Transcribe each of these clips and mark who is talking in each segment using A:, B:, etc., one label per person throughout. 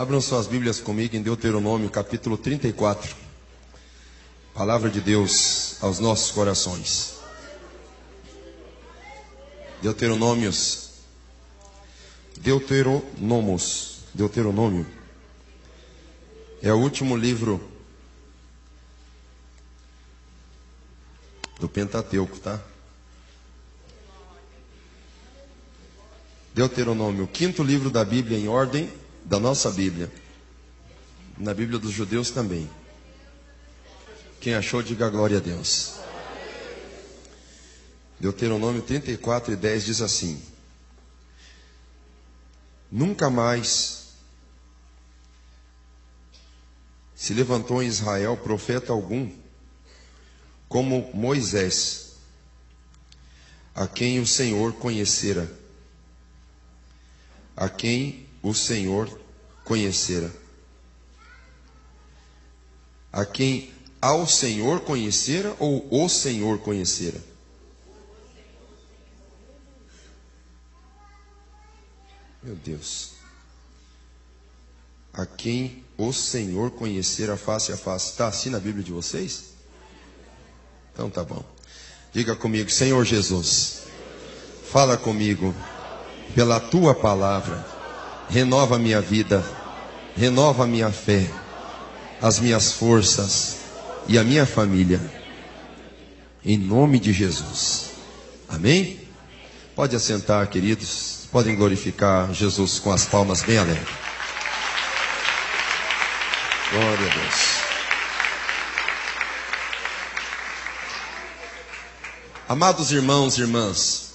A: Abram suas Bíblias comigo em Deuteronômio, capítulo 34. Palavra de Deus aos nossos corações. Deuteronômio. É o último livro do Pentateuco, tá? Deuteronômio, o quinto livro da Bíblia em ordem da nossa Bíblia. Na Bíblia dos judeus também. Quem achou, diga glória a Deus. Deuteronômio 34:10 diz assim: Nunca mais se levantou em Israel profeta algum como Moisés, a quem o Senhor conhecera. A quem o Senhor conhecera. A quem ao Senhor conhecera ou o Senhor conhecera? Meu Deus. A quem o Senhor conhecera face a face. Está assim na Bíblia de vocês? Então tá bom. Diga comigo: Senhor Jesus, fala comigo pela tua palavra. Renova a minha vida, renova a minha fé, as minhas forças e a minha família, em nome de Jesus, amém? Pode assentar, queridos, podem glorificar Jesus com as palmas bem alegres. Glória a Deus. Amados irmãos e irmãs,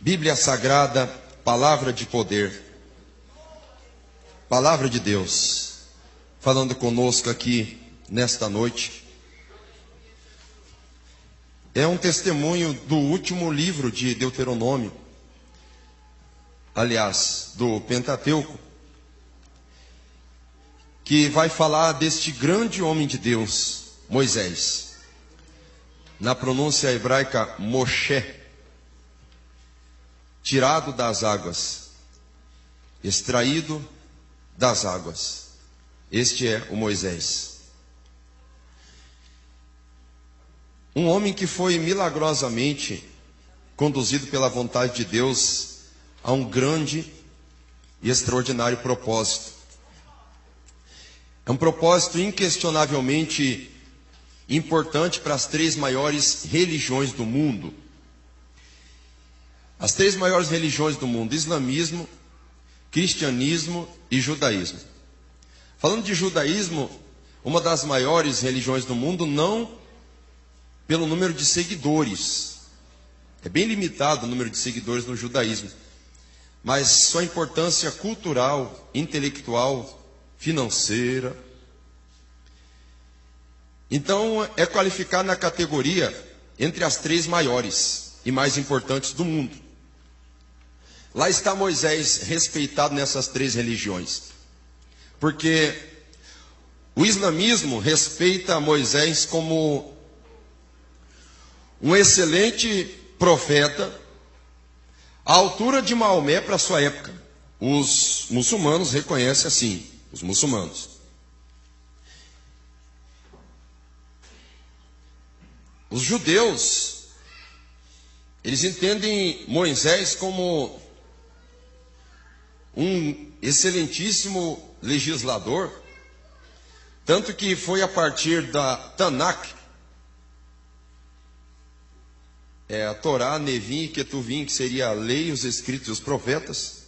A: Bíblia Sagrada, palavra de poder, palavra de Deus, falando conosco aqui nesta noite. É um testemunho do último livro de Deuteronômio, aliás, do Pentateuco, que vai falar deste grande homem de Deus, Moisés. Na pronúncia hebraica, Moshe, tirado das águas, extraído das águas. Este é o Moisés. Um homem que foi milagrosamente conduzido pela vontade de Deus a um grande e extraordinário propósito. É um propósito inquestionavelmente importante para as três maiores religiões do mundo. As três maiores religiões do mundo: islamismo, cristianismo e judaísmo. Falando de judaísmo, uma das maiores religiões do mundo, não pelo número de seguidores. É bem limitado o número de seguidores no judaísmo. Mas sua importância cultural, intelectual, financeira. Então, é qualificado na categoria entre as três maiores e mais importantes do mundo. Lá está Moisés respeitado nessas três religiões. Porque o islamismo respeita Moisés como um excelente profeta, à altura de Maomé para a sua época. Os muçulmanos reconhecem assim, os muçulmanos. Os judeus, eles entendem Moisés como um excelentíssimo legislador, tanto que foi a partir da Tanakh, a Torá, Nevim e Ketuvim, que seria a lei, os escritos e os profetas,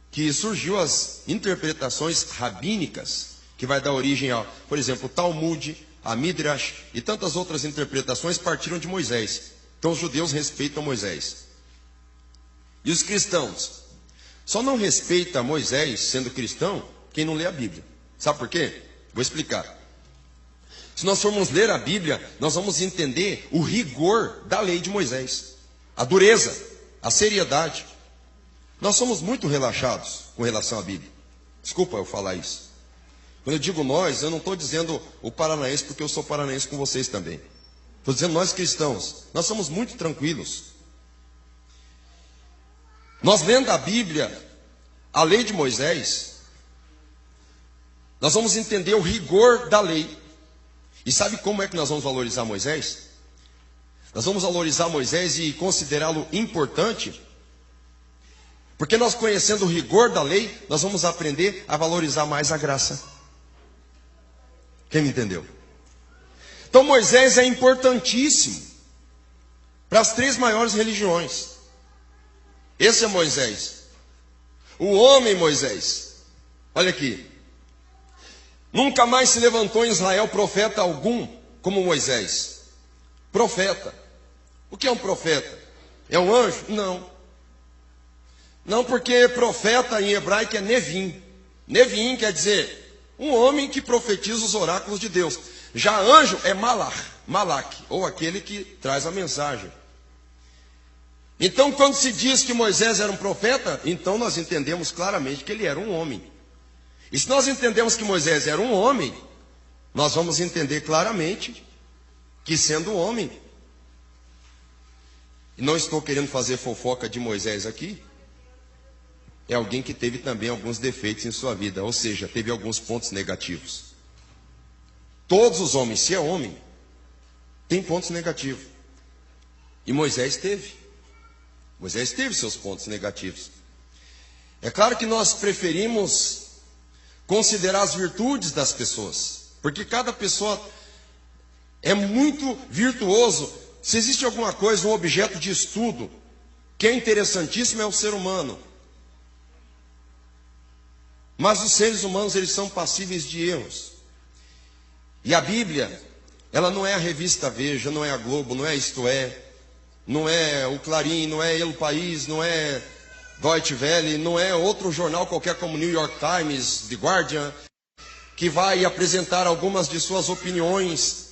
A: que surgiu as interpretações rabínicas, que vai dar origem a, por exemplo, Talmud, a Midrash e tantas outras interpretações partiram de Moisés. Então os judeus respeitam Moisés. E os cristãos? Só não respeita Moisés, sendo cristão, quem não lê a Bíblia. Sabe por quê? Vou explicar. Se nós formos ler a Bíblia, nós vamos entender o rigor da lei de Moisés. A dureza, a seriedade. Nós somos muito relaxados com relação à Bíblia. Desculpa eu falar isso. Quando eu digo nós, eu não estou dizendo o paranaense, porque eu sou paranaense com vocês também. Estou dizendo nós cristãos. Nós somos muito tranquilos. Nós lendo a Bíblia, a lei de Moisés, nós vamos entender o rigor da lei. E sabe como é que nós vamos valorizar Moisés? Nós vamos valorizar Moisés e considerá-lo importante, porque nós, conhecendo o rigor da lei, nós vamos aprender a valorizar mais a graça. Quem me entendeu? Então Moisés é importantíssimo para as 3 maiores religiões. Esse é Moisés. O homem Moisés. Olha aqui. Nunca mais se levantou em Israel profeta algum como Moisés. Profeta. O que é um profeta? É um anjo? Não. Não, porque profeta em hebraico é Nevim. Nevim quer dizer um homem que profetiza os oráculos de Deus. Já anjo é Malak, ou aquele que traz a mensagem. Então, quando se diz que Moisés era um profeta, então nós entendemos claramente que ele era um homem. E se nós entendemos que Moisés era um homem, nós vamos entender claramente que, sendo homem, e não estou querendo fazer fofoca de Moisés aqui, é alguém que teve também alguns defeitos em sua vida, ou seja, teve alguns pontos negativos. Todos os homens, se é homem, tem pontos negativos. E Moisés teve. Moisés teve seus pontos negativos. É claro que nós preferimos considerar as virtudes das pessoas, porque cada pessoa é muito virtuoso. Se existe alguma coisa, um objeto de estudo, que é interessantíssimo, é o ser humano. Mas os seres humanos, eles são passíveis de erros. E a Bíblia, ela não é a revista Veja, não é a Globo, não é Isto É, não é o Clarim, não é El País, não é Deutsche Welle, não é outro jornal qualquer como New York Times, The Guardian, que vai apresentar algumas de suas opiniões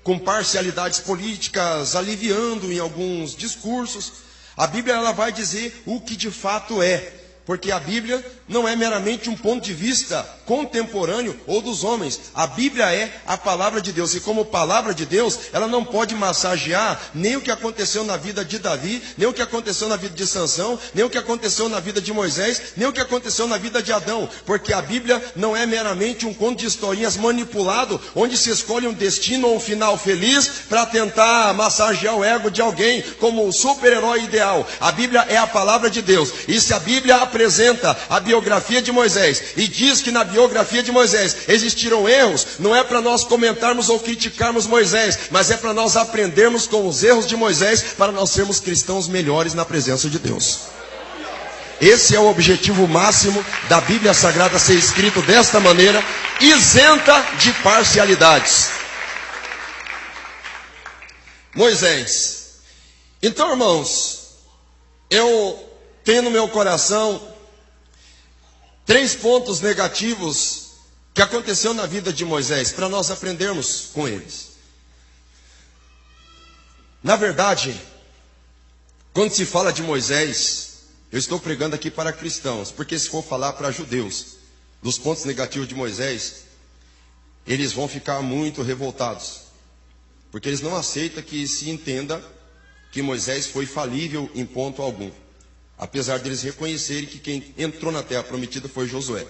A: com parcialidades políticas, aliviando em alguns discursos. A Bíblia, ela vai dizer o que de fato é. Porque a Bíblia não é meramente um ponto de vista contemporâneo ou dos homens. A Bíblia é a palavra de Deus. E como palavra de Deus, ela não pode massagear nem o que aconteceu na vida de Davi, nem o que aconteceu na vida de Sansão, nem o que aconteceu na vida de Moisés, nem o que aconteceu na vida de Adão. Porque a Bíblia não é meramente um conto de historinhas manipulado, onde se escolhe um destino ou um final feliz para tentar massagear o ego de alguém como um super-herói ideal. A Bíblia é a palavra de Deus. E se a Bíblia apresenta a biografia de Moisés e diz que na biografia de Moisés existiram erros, não é para nós comentarmos ou criticarmos Moisés, mas é para nós aprendermos com os erros de Moisés, para nós sermos cristãos melhores na presença de Deus. Esse é o objetivo máximo da Bíblia Sagrada, ser escrito desta maneira, isenta de parcialidades. Moisés. Então, irmãos, eu tenho no meu coração 3 pontos negativos que aconteceu na vida de Moisés, para nós aprendermos com eles. Na verdade, quando se fala de Moisés, eu estou pregando aqui para cristãos, porque se for falar para judeus dos pontos negativos de Moisés, eles vão ficar muito revoltados, porque eles não aceitam que se entenda que Moisés foi falível em ponto algum. Apesar deles reconhecerem que quem entrou na terra prometida foi Josué.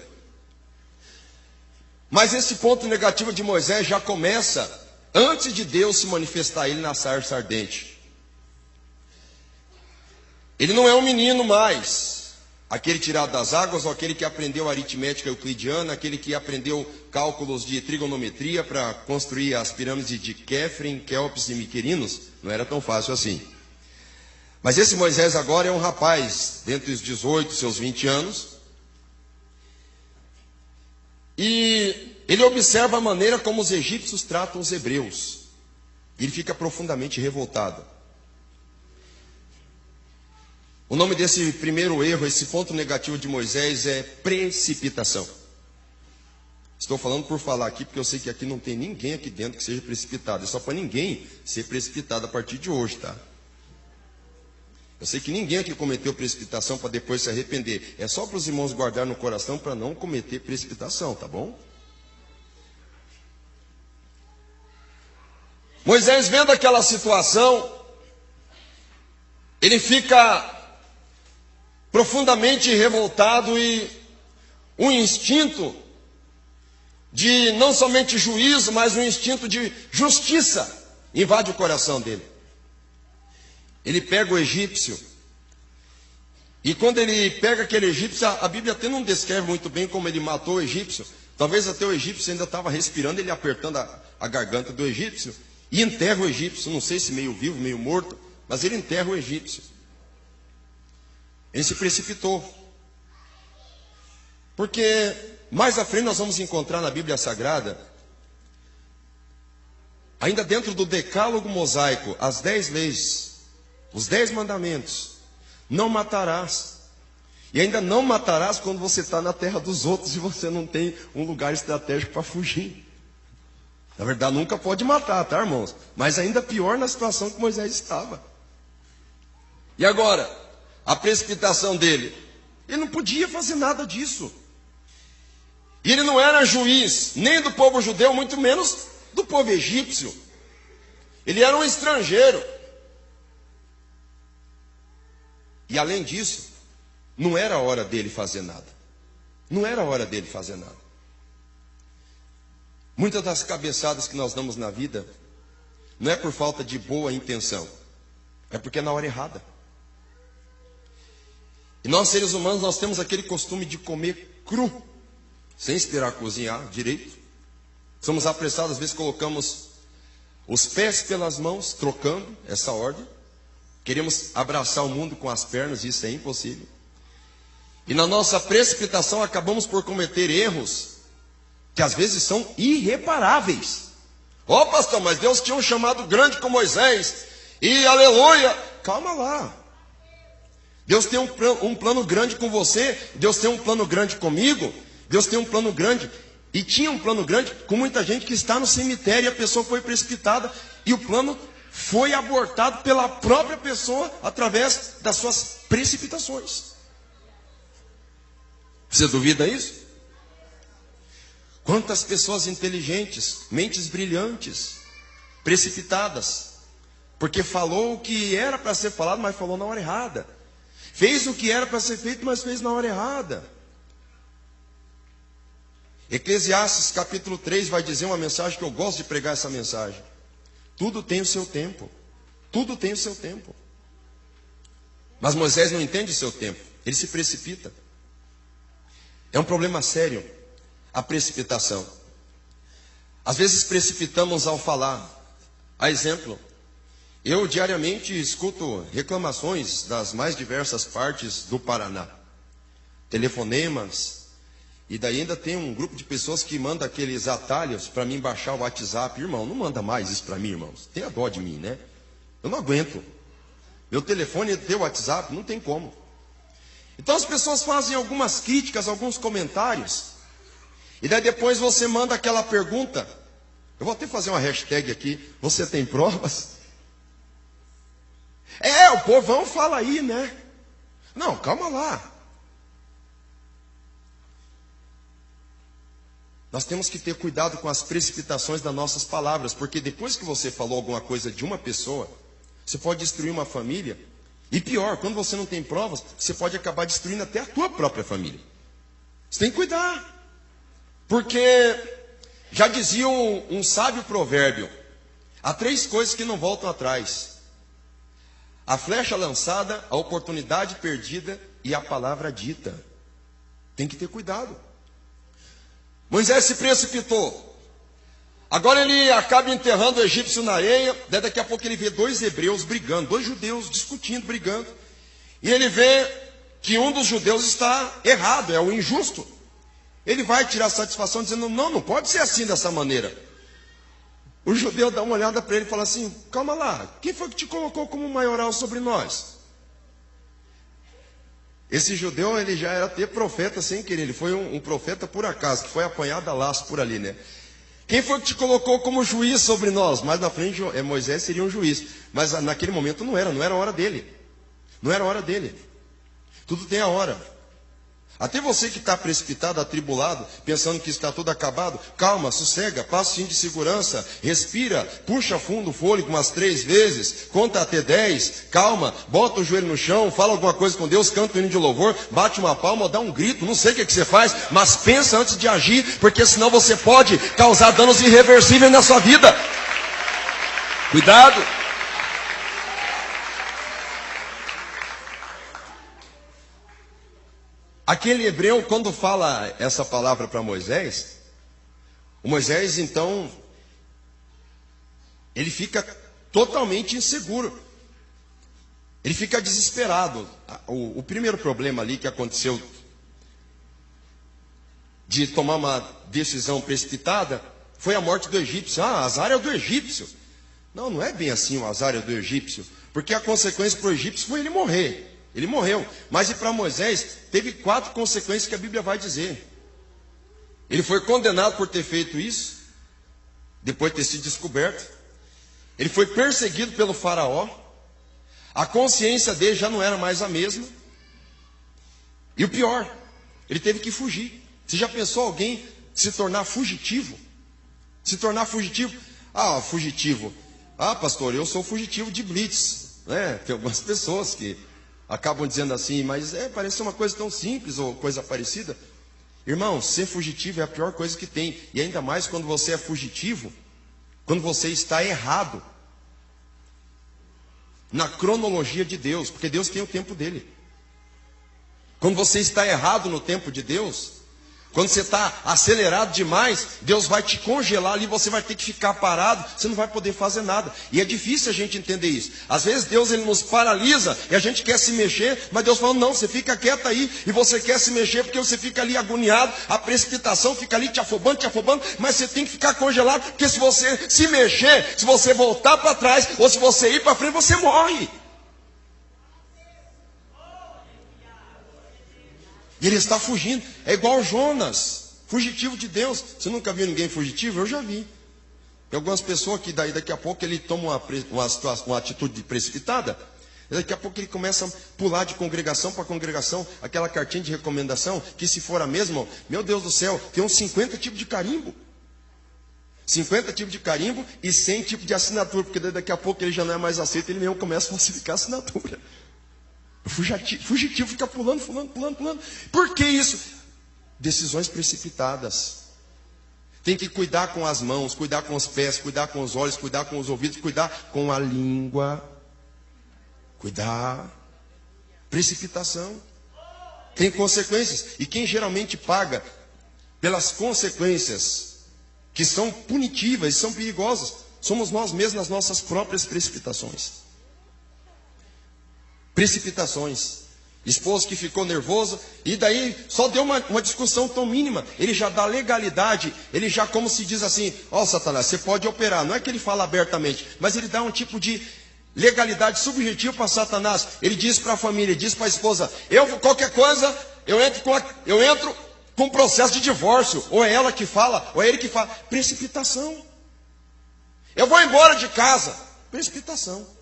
A: Mas esse ponto negativo de Moisés já começa antes de Deus se manifestar a ele na sarça ardente. Ele não é um menino mais, aquele tirado das águas, ou aquele que aprendeu aritmética euclidiana, aquele que aprendeu cálculos de trigonometria para construir as pirâmides de Kéfren, Quéops e Miquerinos. Não era tão fácil assim. Mas esse Moisés agora é um rapaz, dentre os 18, seus 20 anos. E ele observa a maneira como os egípcios tratam os hebreus. E ele fica profundamente revoltado. O nome desse primeiro erro, esse ponto negativo de Moisés é precipitação. Estou falando por falar aqui, porque eu sei que aqui não tem ninguém aqui dentro que seja precipitado. É só para ninguém ser precipitado a partir de hoje, tá? Eu sei que ninguém aqui cometeu precipitação para depois se arrepender. É só para os irmãos guardar no coração para não cometer precipitação, tá bom? Moisés, vendo aquela situação, ele fica profundamente revoltado e um instinto de não somente juízo, mas um instinto de justiça invade o coração dele. Ele pega o egípcio, e quando ele pega aquele egípcio, a Bíblia até não descreve muito bem como ele matou o egípcio. Talvez até o egípcio ainda estava respirando, ele apertando a garganta do egípcio, e enterra o egípcio, não sei se meio vivo, meio morto, mas ele enterra o egípcio. Ele se precipitou. Porque mais à frente nós vamos encontrar na Bíblia Sagrada, ainda dentro do decálogo mosaico, as 10 leis, os 10 mandamentos. Não matarás. E ainda não matarás quando você está na terra dos outros e você não tem um lugar estratégico para fugir. Na verdade, nunca pode matar, tá, irmãos? Mas ainda pior na situação que Moisés estava. E agora, a precipitação dele. Ele não podia fazer nada disso. E ele não era juiz, nem do povo judeu, muito menos do povo egípcio. Ele era um estrangeiro. E além disso, não era hora dele fazer nada. Não era hora dele fazer nada. Muitas das cabeçadas que nós damos na vida, não é por falta de boa intenção, é porque é na hora errada. E nós, seres humanos, nós temos aquele costume de comer cru, sem esperar cozinhar direito. Somos apressados, às vezes colocamos os pés pelas mãos, trocando essa ordem. Queremos abraçar o mundo com as pernas, e isso é impossível. E na nossa precipitação acabamos por cometer erros que às vezes são irreparáveis. Ó, pastor, mas Deus tinha um chamado grande com Moisés, e aleluia. Calma lá. Deus tem um plano grande com você, Deus tem um plano grande comigo, Deus tem um plano grande, e tinha um plano grande com muita gente que está no cemitério, e a pessoa foi precipitada, e o plano foi abortado pela própria pessoa, através das suas precipitações. Você duvida isso? Quantas pessoas inteligentes, mentes brilhantes, precipitadas, porque falou o que era para ser falado, mas falou na hora errada. Fez o que era para ser feito, mas fez na hora errada. Eclesiastes capítulo 3 vai dizer uma mensagem que eu gosto de pregar essa mensagem. Tudo tem o seu tempo. Tudo tem o seu tempo. Mas Moisés não entende o seu tempo. Ele se precipita. É um problema sério a precipitação. Às vezes precipitamos ao falar. A exemplo, eu diariamente escuto reclamações das mais diversas partes do Paraná. Telefonemas. E daí ainda tem um grupo de pessoas que manda aqueles atalhos para mim baixar o WhatsApp. Irmão, não manda mais isso para mim, irmãos. Tenha dó de mim, né? Eu não aguento. Meu telefone e teu WhatsApp, não tem como. Então as pessoas fazem algumas críticas, alguns comentários. E daí depois você manda aquela pergunta. Eu vou até fazer uma hashtag aqui. Você tem provas? O povão fala aí, né? Não, calma lá. Nós temos que ter cuidado com as precipitações das nossas palavras, porque depois que você falou alguma coisa de uma pessoa, você pode destruir uma família, e pior, quando você não tem provas, você pode acabar destruindo até a tua própria família. Você tem que cuidar, porque já dizia um sábio provérbio, há 3 coisas que não voltam atrás: a flecha lançada, a oportunidade perdida e a palavra dita. Tem que ter cuidado. Moisés se precipitou. Agora ele acaba enterrando o egípcio na areia. Daqui a pouco ele vê 2 hebreus brigando, 2 judeus discutindo, brigando. E ele vê que um dos judeus está errado, é o injusto. Ele vai tirar satisfação dizendo, não pode ser assim dessa maneira. O judeu dá uma olhada para ele e fala assim, calma lá, quem foi que te colocou como maioral sobre nós? Esse judeu, ele já era até profeta sem querer, ele foi um profeta por acaso, que foi apanhado a laço por ali, né? Quem foi que te colocou como juiz sobre nós? Mais na frente, Moisés seria um juiz, mas naquele momento não era hora dele. Não era hora dele. Tudo tem a hora. Até você que está precipitado, atribulado, pensando que está tudo acabado, calma, sossega, passa o cinto de segurança, respira, puxa fundo o fôlego umas 3 vezes, conta até 10, calma, bota o joelho no chão, fala alguma coisa com Deus, canta um hino de louvor, bate uma palma, dá um grito, não sei o que você faz, mas pensa antes de agir, porque senão você pode causar danos irreversíveis na sua vida. Cuidado! Aquele hebreu, quando fala essa palavra para Moisés, o Moisés, então, ele fica totalmente inseguro. Ele fica desesperado. O primeiro problema ali que aconteceu de tomar uma decisão precipitada foi a morte do egípcio. Azar é do egípcio. Não, não é bem assim o azar é do egípcio, porque a consequência para o egípcio foi ele morrer. Ele morreu, mas e para Moisés teve 4 consequências que a Bíblia vai dizer. Ele foi condenado por ter feito isso, depois de ter sido descoberto. Ele foi perseguido pelo faraó. A consciência dele já não era mais a mesma. E o pior, ele teve que fugir. Você já pensou alguém se tornar fugitivo? Se tornar fugitivo? Fugitivo. Pastor, eu sou fugitivo de blitz. Tem algumas pessoas que acabam dizendo assim, mas parece uma coisa tão simples ou coisa parecida. Irmão, ser fugitivo é a pior coisa que tem. E ainda mais quando você é fugitivo, quando você está errado na cronologia de Deus, porque Deus tem o tempo dele. Quando você está errado no tempo de Deus, quando você está acelerado demais, Deus vai te congelar ali, você vai ter que ficar parado, você não vai poder fazer nada. E é difícil a gente entender isso. Às vezes Deus ele nos paralisa e a gente quer se mexer, mas Deus fala, não, você fica quieto aí, e você quer se mexer porque você fica ali agoniado, a precipitação fica ali te afobando, mas você tem que ficar congelado, porque se você se mexer, se você voltar para trás, ou se você ir para frente, você morre. E ele está fugindo. É igual Jonas, fugitivo de Deus. Você nunca viu ninguém fugitivo? Eu já vi. Tem algumas pessoas que daqui a pouco ele toma uma atitude precipitada. Daqui a pouco ele começa a pular de congregação para congregação. Aquela cartinha de recomendação, que se for a mesma, meu Deus do céu, tem uns 50 tipos de carimbo. 50 tipos de carimbo e 100 tipos de assinatura. Porque daqui a pouco ele já não é mais aceito, ele mesmo começa a falsificar a assinatura. Fugitivo fica pulando. Por que isso? Decisões precipitadas. Tem que cuidar com as mãos, cuidar com os pés, cuidar com os olhos, cuidar com os ouvidos, cuidar com a língua. Cuidar. Precipitação. Tem consequências. E quem geralmente paga pelas consequências que são punitivas, são perigosas, somos nós mesmos nas nossas próprias precipitações. Precipitações. Esposo que ficou nervoso, e daí só deu uma discussão tão mínima, ele já dá legalidade, ele já, como se diz assim, Satanás, você pode operar. Não é que ele fala abertamente, mas ele dá um tipo de legalidade subjetiva para Satanás. Ele diz para a família, diz para a esposa, qualquer coisa, eu entro com um processo de divórcio. Ou é ela que fala, ou é ele que fala. Precipitação. Eu vou embora de casa. Precipitação.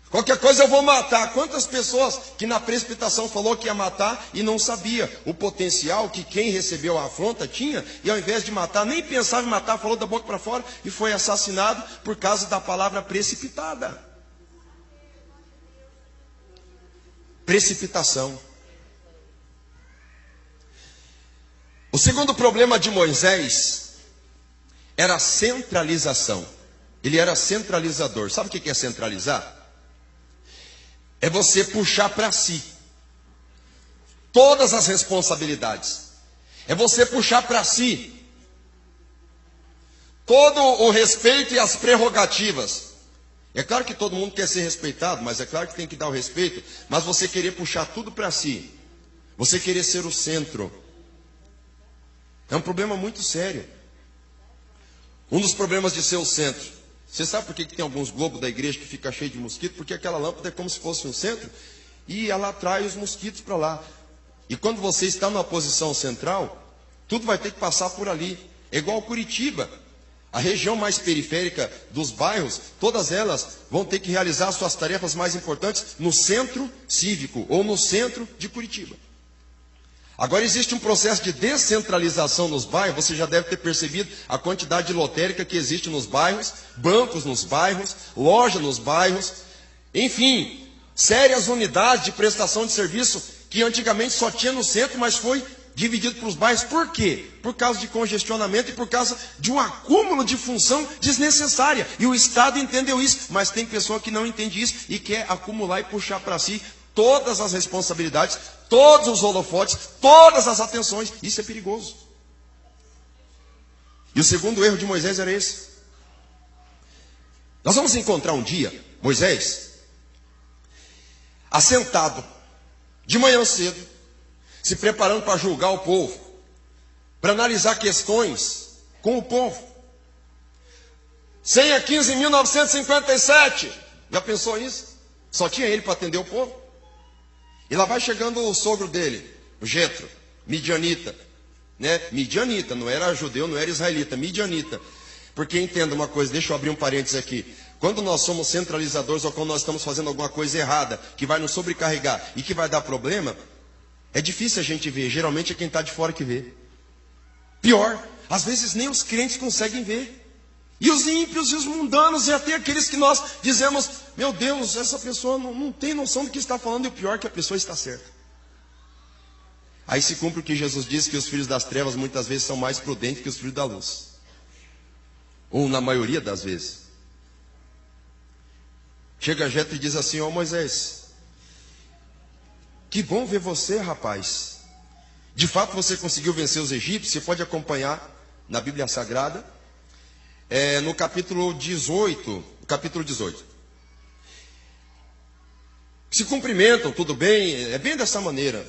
A: Qualquer coisa eu vou matar. Quantas pessoas que na precipitação falou que ia matar e não sabia o potencial que quem recebeu a afronta tinha, e ao invés de matar, nem pensava em matar, falou da boca para fora e foi assassinado por causa da palavra precipitada. Precipitação. O segundo problema de Moisés era a centralização. Ele era centralizador. Sabe o que é centralizar? É você puxar para si todas as responsabilidades. É você puxar para si todo o respeito e as prerrogativas. É claro que todo mundo quer ser respeitado, mas é claro que tem que dar o respeito. Mas você querer puxar tudo para si, você querer ser o centro, é um problema muito sério. Um dos problemas de ser o centro. Você sabe por que tem alguns globos da igreja que fica cheio de mosquito? Porque aquela lâmpada é como se fosse um centro e ela atrai os mosquitos para lá. E quando você está numa posição central, tudo vai ter que passar por ali. É igual Curitiba. A região mais periférica dos bairros, todas elas vão ter que realizar suas tarefas mais importantes no centro cívico ou no centro de Curitiba. Agora existe um processo de descentralização nos bairros. Você já deve ter percebido a quantidade de lotérica que existe nos bairros, bancos nos bairros, loja nos bairros, enfim, sérias unidades de prestação de serviço que antigamente só tinha no centro, mas foi dividido para os bairros. Por quê? Por causa de congestionamento e por causa de um acúmulo de função desnecessária. E o Estado entendeu isso, mas tem pessoa que não entende isso e quer acumular e puxar para si todas as responsabilidades, todos os holofotes, todas as atenções. Isso é perigoso. E o segundo erro de Moisés era esse. Nós vamos encontrar um dia Moisés assentado de manhã cedo, se preparando para julgar o povo, para analisar questões com o povo. 100 a 15 em 1957. Já pensou isso? Só tinha ele para atender o povo. E lá vai chegando o sogro dele, o Jetro, midianita. Midianita, não era judeu, não era israelita, midianita. Porque entenda uma coisa, deixa eu abrir um parênteses aqui. Quando nós somos centralizadores ou quando nós estamos fazendo alguma coisa errada, que vai nos sobrecarregar e que vai dar problema, é difícil a gente ver. Geralmente é quem está de fora que vê. Pior, às vezes nem os crentes conseguem ver. E os ímpios e os mundanos e até aqueles que nós dizemos, meu Deus, essa pessoa não tem noção do que está falando, e o pior é que a pessoa está certa. Aí se cumpre o que Jesus disse, que os filhos das trevas muitas vezes são mais prudentes que os filhos da luz. Ou na maioria das vezes. Chega Jetro e diz assim, ó Moisés, que bom ver você, rapaz. De fato você conseguiu vencer os egípcios. Você pode acompanhar na Bíblia Sagrada, no capítulo 18. Se cumprimentam, tudo bem, é bem dessa maneira.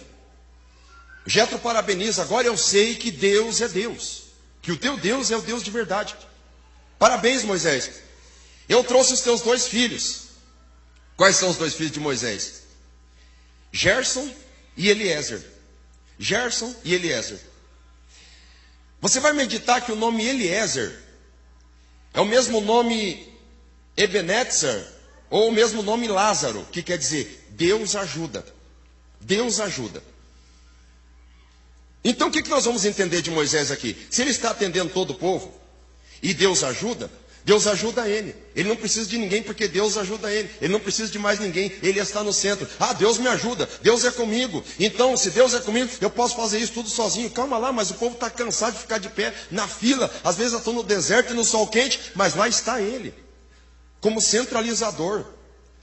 A: Jetro parabeniza, agora eu sei que Deus é Deus, que o teu Deus é o Deus de verdade. Parabéns, Moisés. Eu trouxe os teus 2 filhos. Quais são os 2 filhos de Moisés? Gerson e Eliezer. Gerson e Eliezer. Você vai meditar que o nome Eliezer é o mesmo nome Ebenezer, ou o mesmo nome Lázaro, que quer dizer Deus ajuda. Deus ajuda. Então o que nós vamos entender de Moisés aqui? Se ele está atendendo todo o povo, e Deus ajuda ele. Ele não precisa de ninguém porque Deus ajuda ele. Ele não precisa de mais ninguém, ele está no centro. Ah, Deus me ajuda, Deus é comigo. Então, se Deus é comigo, eu posso fazer isso tudo sozinho. Calma lá, mas o povo está cansado de ficar de pé na fila. Às vezes eu estou no deserto e no sol quente, mas lá está ele, como centralizador,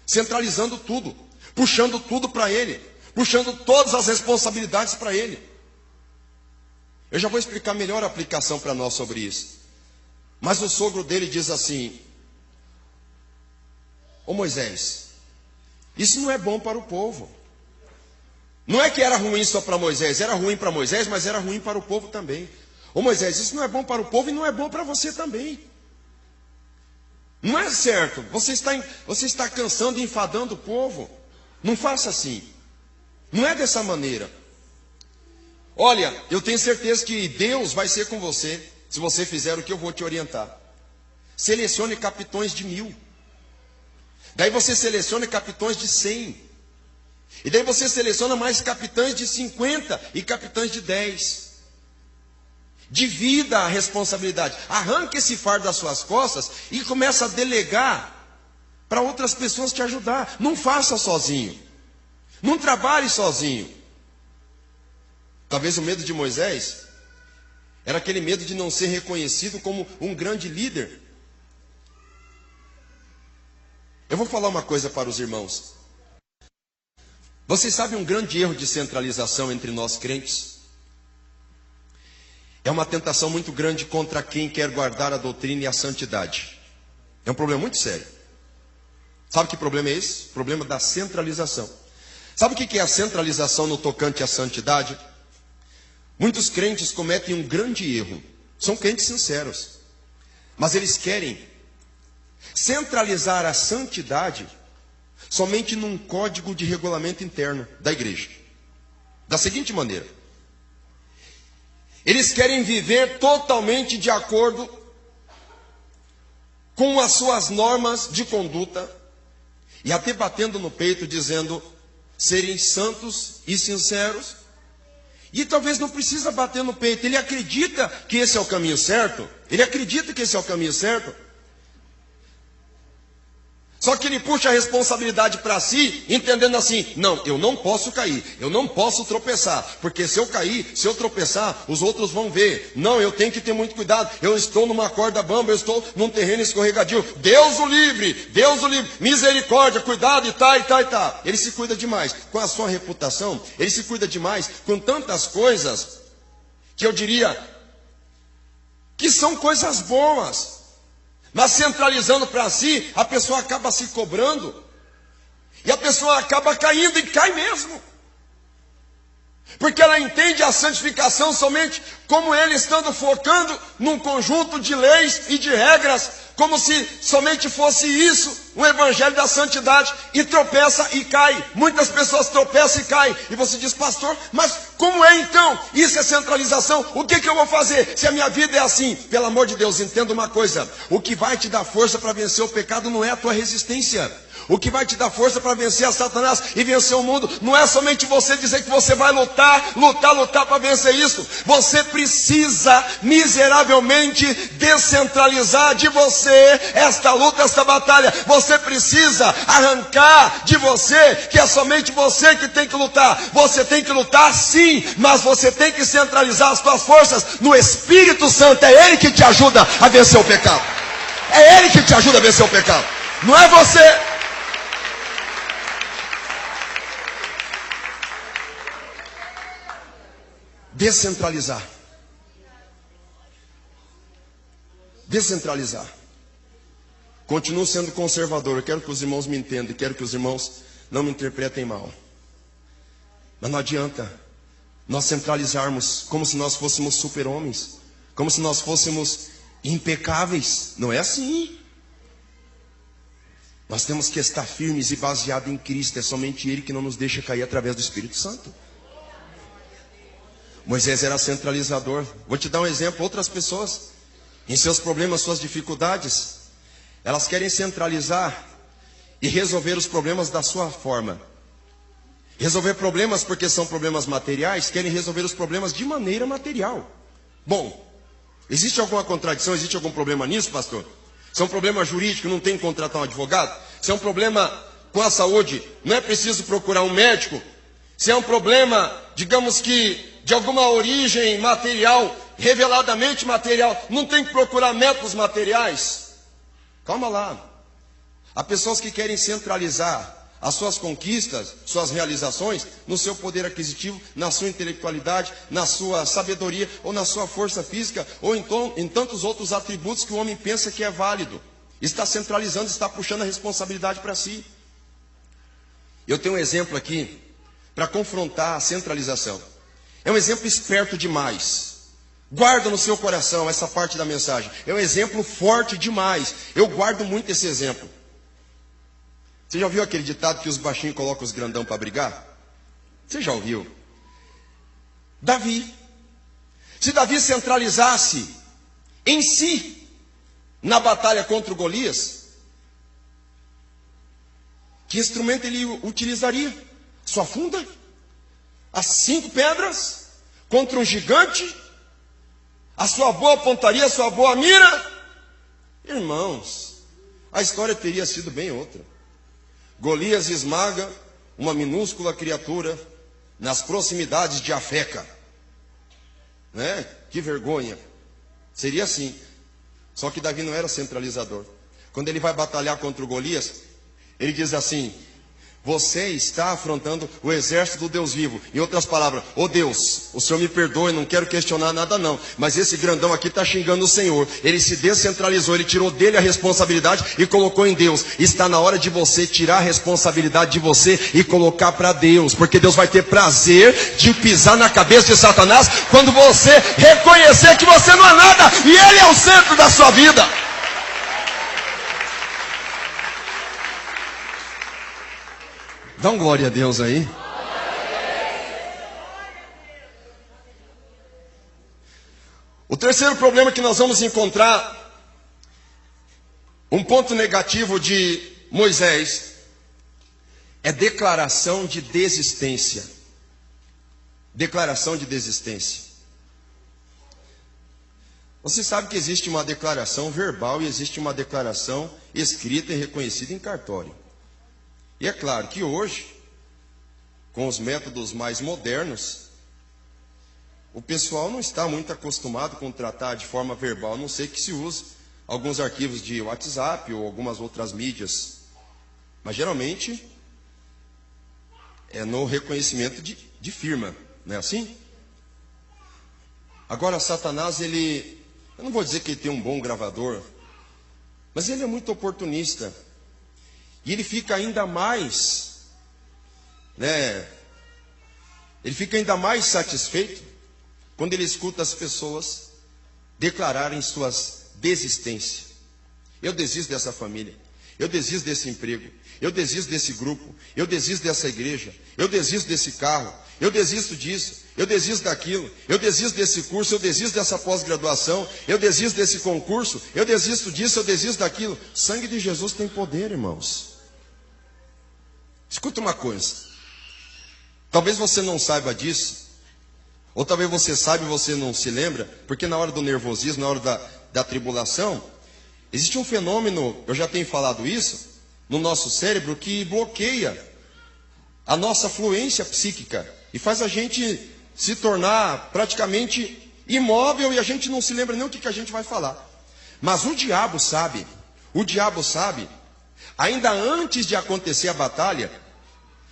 A: centralizando tudo, puxando tudo para ele, puxando todas as responsabilidades para ele. Eu já vou explicar melhor a aplicação para nós sobre isso. Mas o sogro dele diz assim, ô Moisés, isso não é bom para o povo. Não é que era ruim só para Moisés, era ruim para Moisés, mas era ruim para o povo também. Ô Moisés, isso não é bom para o povo e não é bom para você também. Não é certo, você está cansando e enfadando o povo. Não faça assim. Não é dessa maneira. Olha, eu tenho certeza que Deus vai ser com você, se você fizer o que eu vou te orientar. Selecione capitões de 1000. Daí você seleciona capitões de 100. E daí você seleciona mais capitães de 50 e capitães de 10. Divida a responsabilidade. Arranque esse fardo das suas costas e começa a delegar para outras pessoas te ajudar. Não faça sozinho. Não trabalhe sozinho. Talvez o medo de Moisés era aquele medo de não ser reconhecido como um grande líder. Eu vou falar uma coisa para os irmãos. Vocês sabem um grande erro de centralização entre nós crentes? É uma tentação muito grande contra quem quer guardar a doutrina e a santidade. É um problema muito sério. Sabe que problema é esse? O problema da centralização. Sabe o que é a centralização no tocante à santidade? Muitos crentes cometem um grande erro. São crentes sinceros. Mas eles querem centralizar a santidade somente num código de regulamento interno da igreja. Da seguinte maneira: eles querem viver totalmente de acordo com as suas normas de conduta e até batendo no peito dizendo serem santos e sinceros E talvez não precisa bater no peito. Ele acredita que esse é o caminho certo. Ele acredita que esse é o caminho certo. Só que ele puxa a responsabilidade para si, entendendo assim: não, eu não posso cair, eu não posso tropeçar, porque se eu cair, se eu tropeçar, os outros vão ver. Não, eu tenho que ter muito cuidado, eu estou numa corda bamba, eu estou num terreno escorregadio. Deus o livre, misericórdia, cuidado e tá. Ele se cuida demais com a sua reputação, ele se cuida demais com tantas coisas, que eu diria que são coisas boas. Mas centralizando para si, a pessoa acaba se cobrando. E a pessoa acaba caindo, e cai mesmo. Porque ela entende a santificação somente como ele estando focando num conjunto de leis e de regras, como se somente fosse isso, um evangelho da santidade, e tropeça e cai. Muitas pessoas tropeçam e caem. E você diz: pastor, mas como é então? Isso é centralização. O que eu vou fazer se a minha vida é assim? Pelo amor de Deus, entenda uma coisa: o que vai te dar força para vencer o pecado não é a tua resistência. O que vai te dar força para vencer a Satanás e vencer o mundo não é somente você dizer que você vai lutar para vencer isso. Você precisa miseravelmente descentralizar de você esta luta, esta batalha. Você precisa arrancar de você que é somente você que tem que lutar. Você tem que lutar sim, mas você tem que centralizar as suas forças no Espírito Santo. É Ele que te ajuda a vencer o pecado. É Ele que te ajuda a vencer o pecado. Não é você. Descentralizar. Continuo sendo conservador. Eu quero que os irmãos me entendam. Quero que os irmãos não me interpretem mal. Mas não adianta nós centralizarmos como se nós fôssemos super-homens, como se nós fôssemos impecáveis. Não é assim. Nós temos que estar firmes e baseados em Cristo. É somente Ele que não nos deixa cair através do Espírito Santo. Moisés era centralizador. Vou te dar um exemplo. Outras pessoas, em seus problemas, suas dificuldades, elas querem centralizar e resolver os problemas da sua forma. Resolver problemas porque são problemas materiais, querem resolver os problemas de maneira material. Bom, existe alguma contradição? Existe algum problema nisso, pastor? Se é um problema jurídico, não tem que contratar um advogado? Se é um problema com a saúde, não é preciso procurar um médico? Se é um problema, digamos que de alguma origem material, reveladamente material, não tem que procurar métodos materiais? Calma lá. Há pessoas que querem centralizar as suas conquistas, suas realizações, no seu poder aquisitivo, na sua intelectualidade, na sua sabedoria, ou na sua força física, ou em tantos outros atributos que o homem pensa que é válido. Está centralizando, está puxando a responsabilidade para si. Eu tenho um exemplo aqui para confrontar a centralização. É um exemplo esperto demais. Guarda no seu coração essa parte da mensagem. É um exemplo forte demais. Eu guardo muito esse exemplo. Você já ouviu aquele ditado que os baixinhos colocam os grandão para brigar? Você já ouviu? Davi. Se Davi centralizasse em si, na batalha contra o Golias, que instrumento ele utilizaria? Sua funda? As 5 pedras? Contra um gigante? A sua boa pontaria, a sua boa mira? Irmãos, a história teria sido bem outra. Golias esmaga uma minúscula criatura nas proximidades de Afeca. Né? Que vergonha. Seria assim. Só que Davi não era centralizador. Quando ele vai batalhar contra o Golias, ele diz assim: você está afrontando o exército do Deus vivo. Em outras palavras: ô Deus, o Senhor me perdoe, não quero questionar nada não, mas esse grandão aqui está xingando o Senhor. Ele se descentralizou, ele tirou dele a responsabilidade e colocou em Deus. Está na hora de você tirar a responsabilidade de você e colocar para Deus, porque Deus vai ter prazer de pisar na cabeça de Satanás quando você reconhecer que você não é nada e Ele é o centro da sua vida. Dá um glória a Deus aí. O terceiro problema que nós vamos encontrar, um ponto negativo de Moisés, é declaração de desistência. declaração de desistência. Você sabe que existe uma declaração verbal e existe uma declaração escrita e reconhecida em cartório. E é claro que hoje, com os métodos mais modernos, o pessoal não está muito acostumado com tratar de forma verbal, a não ser que se use alguns arquivos de WhatsApp ou algumas outras mídias. Mas geralmente é no reconhecimento de firma, não é assim? Agora Satanás, eu não vou dizer que ele tem um bom gravador, mas ele é muito oportunista. E ele fica ainda mais, ele fica ainda mais satisfeito quando ele escuta as pessoas declararem suas desistências. Eu desisto dessa família, eu desisto desse emprego, eu desisto desse grupo, eu desisto dessa igreja, eu desisto desse carro, eu desisto disso, eu desisto daquilo, eu desisto desse curso, eu desisto dessa pós-graduação, eu desisto desse concurso, eu desisto disso, eu desisto daquilo. O sangue de Jesus tem poder, irmãos. Escuta uma coisa, talvez você não saiba disso, ou talvez você saiba e você não se lembra, porque na hora do nervosismo, na hora da tribulação, existe um fenômeno, eu já tenho falado isso, no nosso cérebro que bloqueia a nossa fluência psíquica e faz a gente se tornar praticamente imóvel e a gente não se lembra nem o que a gente vai falar. Mas o diabo sabe, ainda antes de acontecer a batalha,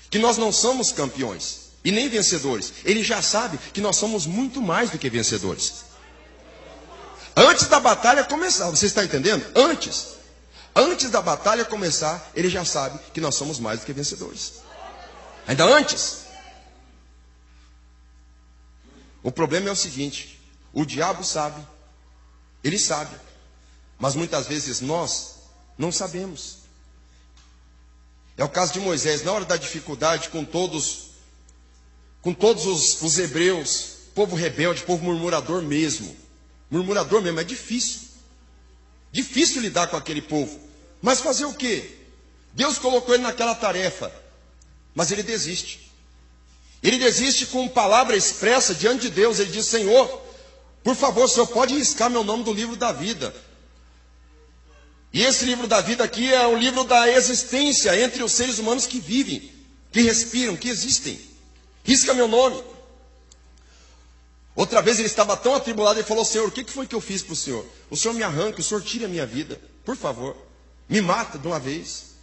A: que nós não somos campeões e nem vencedores. Ele já sabe que nós somos muito mais do que vencedores. Antes da batalha começar, você está entendendo? Antes da batalha começar, ele já sabe que nós somos mais do que vencedores. Ainda antes. O problema é o seguinte, o diabo sabe, ele sabe, mas muitas vezes nós não sabemos. É o caso de Moisés, na hora da dificuldade com todos os hebreus, povo rebelde, povo murmurador mesmo, é difícil lidar com aquele povo, mas fazer o quê? Deus colocou ele naquela tarefa, mas ele desiste com palavra expressa diante de Deus. Ele diz: Senhor, por favor, o Senhor pode riscar meu nome do livro da vida. E esse livro da vida aqui é o livro da existência entre os seres humanos que vivem, que respiram, que existem. Risca meu nome. Outra vez ele estava tão atribulado, ele falou: Senhor, o que foi que eu fiz para o Senhor? O Senhor me arranca, o Senhor tira a minha vida, por favor, me mata de uma vez.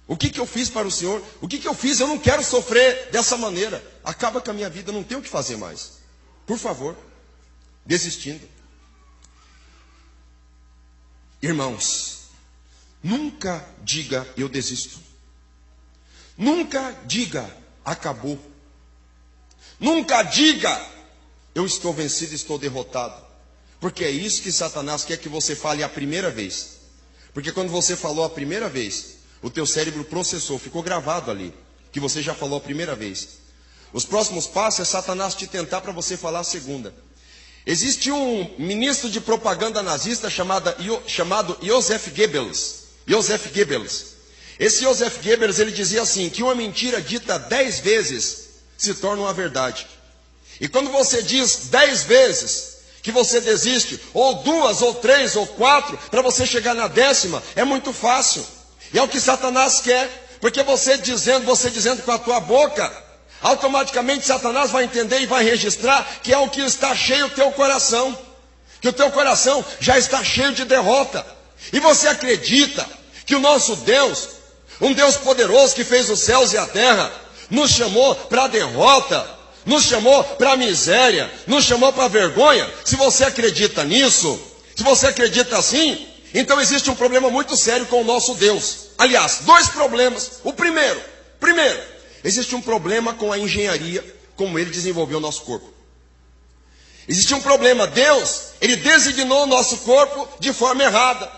A: O que eu fiz para o Senhor? O que eu fiz? Eu não quero sofrer dessa maneira. Acaba com a minha vida, eu não tenho o que fazer mais. Por favor, desistindo. Irmãos, nunca diga eu desisto. Nunca diga acabou. Nunca diga eu estou vencido, estou derrotado. Porque é isso que Satanás quer que você fale a primeira vez. Porque quando você falou a primeira vez, o teu cérebro processou, ficou gravado ali, que você já falou a primeira vez. Os próximos passos é Satanás te tentar para você falar a segunda. Existe um ministro de propaganda nazista chamado Joseph Goebbels. Esse Joseph Goebbels, ele dizia assim, que uma mentira dita 10 vezes se torna uma verdade. E quando você diz 10 vezes que você desiste, ou 2, ou 3, ou 4, para você chegar na 10ª, é muito fácil. E é o que Satanás quer, porque você dizendo com a tua boca, automaticamente Satanás vai entender e vai registrar que é o que está cheio o teu coração, que o teu coração já está cheio de derrota. E você acredita que o nosso Deus, um Deus poderoso que fez os céus e a terra, nos chamou para a derrota, nos chamou para a miséria, nos chamou para a vergonha? Se você acredita nisso, se você acredita assim, então existe um problema muito sério com o nosso Deus. Aliás, 2 problemas. O primeiro, existe um problema com a engenharia, como ele desenvolveu o nosso corpo. Existe um problema. Deus, ele designou o nosso corpo de forma errada.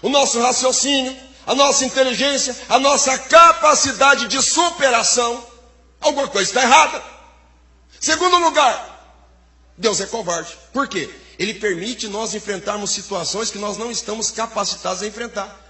A: O nosso raciocínio, a nossa inteligência, a nossa capacidade de superação, alguma coisa está errada. Segundo lugar, Deus é covarde. Por quê? Ele permite nós enfrentarmos situações que nós não estamos capacitados a enfrentar.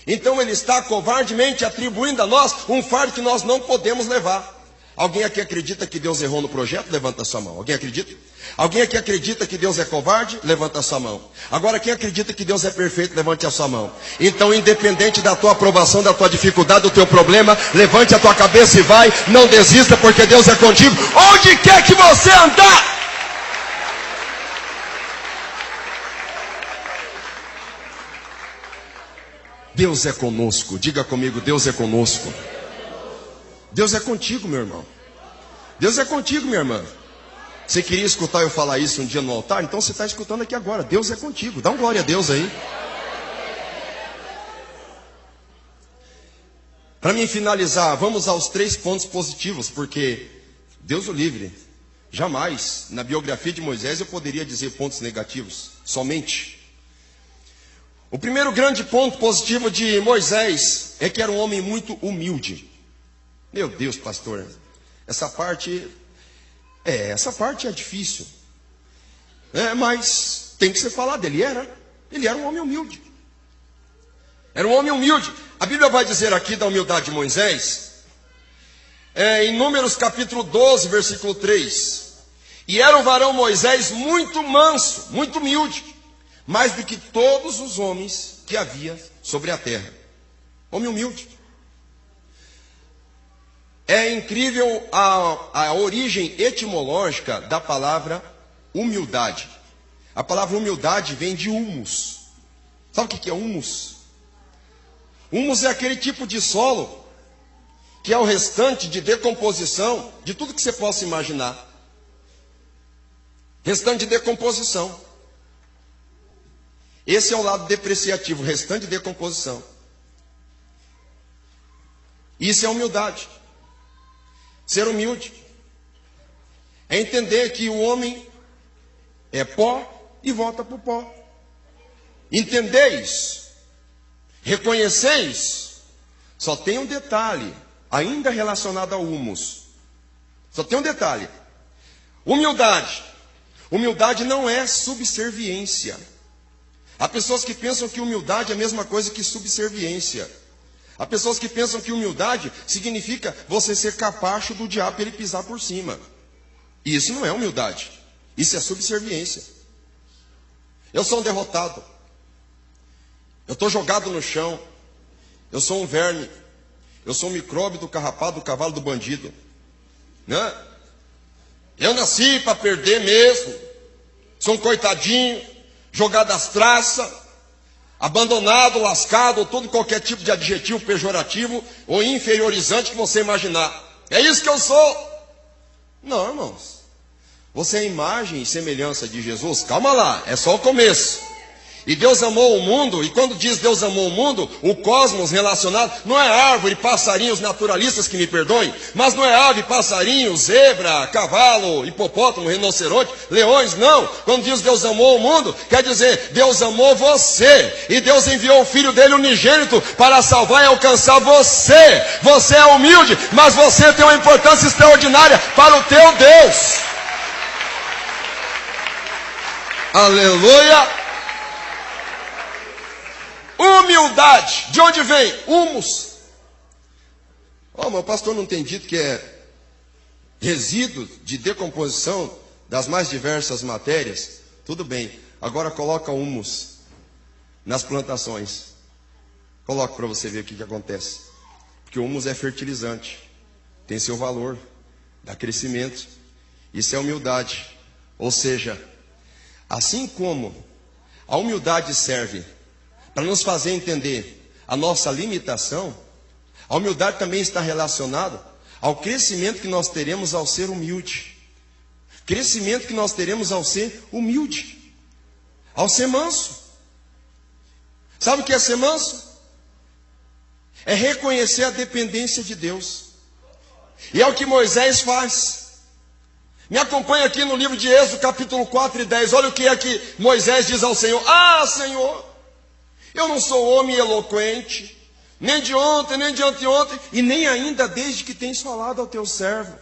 A: Então ele está covardemente atribuindo a nós um fardo que nós não podemos levar. Alguém aqui acredita que Deus errou no projeto? Levanta a sua mão. Alguém acredita? Alguém aqui acredita que Deus é covarde? Levanta a sua mão. Agora, quem acredita que Deus é perfeito? Levante a sua mão. Então, independente da tua aprovação, da tua dificuldade, do teu problema, levante a tua cabeça e vai. Não desista, porque Deus é contigo. Onde quer que você andar? Deus é conosco. Diga comigo, Deus é conosco. Deus é contigo, meu irmão. Deus é contigo, minha irmã. Você queria escutar eu falar isso um dia no altar? Então você está escutando aqui agora. Deus é contigo. Dá um glória a Deus aí. Para mim finalizar, vamos aos 3 pontos positivos, porque Deus o livre. Jamais na biografia de Moisés eu poderia dizer pontos negativos. Somente. O primeiro grande ponto positivo de Moisés é que era um homem muito humilde. Meu Deus, pastor, essa parte é difícil. Mas tem que ser falado, ele era um homem humilde. Era um homem humilde. A Bíblia vai dizer aqui da humildade de Moisés, em Números capítulo 12, versículo 3. E era o varão Moisés muito manso, muito humilde, mais do que todos os homens que havia sobre a terra. Homem humilde. É incrível a origem etimológica da palavra humildade. A palavra humildade vem de humus. Sabe o que é humus? Humus é aquele tipo de solo que é o restante de decomposição de tudo que você possa imaginar. Restante de decomposição. Esse é o lado depreciativo, restante de decomposição. Isso é humildade. Ser humilde é entender que o homem é pó e volta para o pó. Entendeis? Reconheceis? Só tem um detalhe, ainda relacionado ao humus. Só tem um detalhe. Humildade. Humildade não é subserviência. Há pessoas que pensam que humildade é a mesma coisa que subserviência. Há pessoas que pensam que humildade significa você ser capacho do diabo para ele pisar por cima. E isso não é humildade. Isso é subserviência. Eu sou um derrotado. Eu estou jogado no chão. Eu sou um verme. Eu sou um micróbio do carrapato, do cavalo, do bandido. Né? Eu nasci para perder mesmo. Sou um coitadinho, jogado às traças. Abandonado, lascado, ou todo qualquer tipo de adjetivo pejorativo ou inferiorizante que você imaginar. É isso que eu sou. Não, irmãos. Você é a imagem e semelhança de Jesus. Calma lá, é só o começo. E Deus amou o mundo, e quando diz Deus amou o mundo, o cosmos relacionado, não é árvore, passarinhos, naturalistas que me perdoem, mas não é ave, passarinho, zebra, cavalo, hipopótamo, rinoceronte, leões, não. Quando diz Deus amou o mundo, quer dizer, Deus amou você, e Deus enviou o Filho dele unigênito para salvar e alcançar você. Você é humilde, mas você tem uma importância extraordinária para o teu Deus. Aleluia! Humildade, de onde vem? Humus. Mas o pastor não tem dito que é resíduo de decomposição das mais diversas matérias? Tudo bem, agora coloca humus nas plantações. Coloca para você ver o que acontece. Porque o humus é fertilizante, tem seu valor, dá crescimento. Isso é humildade. Ou seja, assim como a humildade serve para nos fazer entender a nossa limitação, a humildade também está relacionada ao crescimento que nós teremos ao ser humilde. Crescimento que nós teremos ao ser humilde, ao ser manso. Sabe o que é ser manso? É reconhecer a dependência de Deus. E é o que Moisés faz. Me acompanha aqui no livro de Êxodo, capítulo 4 e 10. Olha o que é que Moisés diz ao Senhor. Ah, Senhor, eu não sou homem eloquente, nem de ontem, nem de anteontem, e nem ainda desde que tens falado ao teu servo.